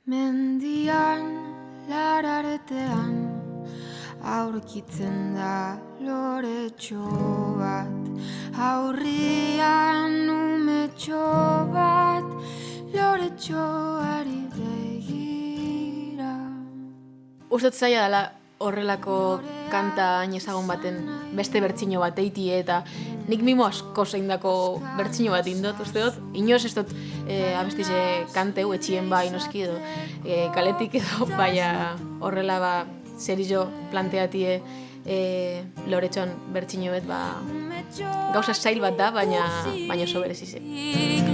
Mendian, lararetean, aurkitzen da loretxo bat. Aurrian umetxo bat, loretxoari begira. Ustot zaila dela horrelako kanta hain ezagun baten beste bertsino bat eitie eta nik mimo asko zeindako bertsino bat indot, uste dut, inoz ez dut abestize kanteu etxien bai noski edo kaletik edo, baina horrela ba, zer izo planteatie loretxon bertsino bet, ba, gauza zail bat da, baina oso berezize.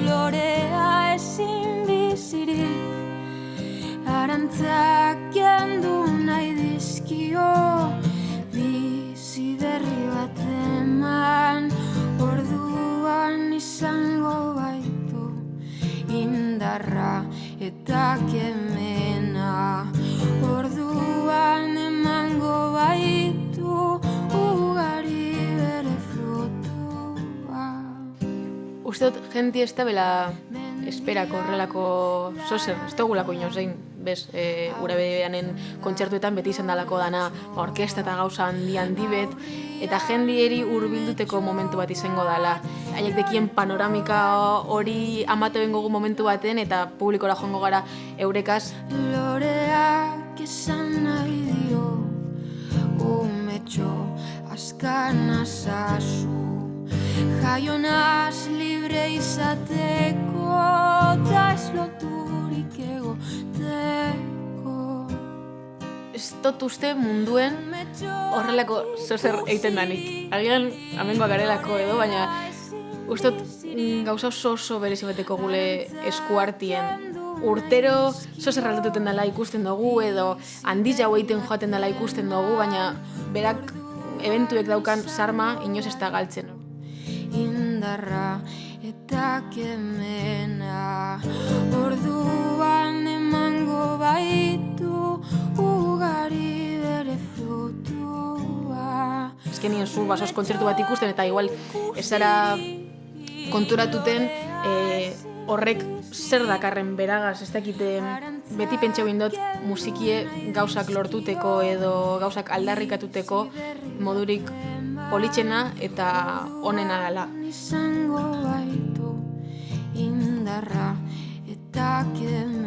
Lorea ezin bizirik, arantzak jandu nahi dizkio, bizi berri bat eman, orduan izango baitu, indarra eta kemena, orduan emango baitu, ugari bere frutua. Uste dut, jenti ez da bela esperako horrelako zozer, ez dugulako inozein, bez, gure behanen kontzertuetan beti izan dalako dana orkesta eta gauza handi bet, eta jendieri hurbilduteko momentu bat izango dala. Haiek dekien panoramika hori amatu bengogu momentu baten, eta publikora joango gara eurekaz. Loreak esan nahi dio, umetxo askana zazu, jaionaz libre izateko, eta ez loturik egoteko. Ez dut uste munduen horrelako zozer egiten danik. Agian amengoak garelako edo, baina uste dut gauza oso berezi bateko gule eskuartien. Urtero zozer aldetuten dela ikusten dugu edo handiz jau egiten joaten dela ikusten dugu, baina berak eventuek daukan sarma inoz ez da galtzen. Indarra eta kemena, orduan emango baitu, ugari bere frutua. Ezkenien zu basoz kontzertu bat ikusten eta igual ez zara konturatuten horrek zer dakarren beragaz, ez dakite beti pentsau indot musikie gauzak lortuteko edo gauzak aldarrikatuteko modurik politxena eta onena dela. Izango baitu, indarra eta kemena.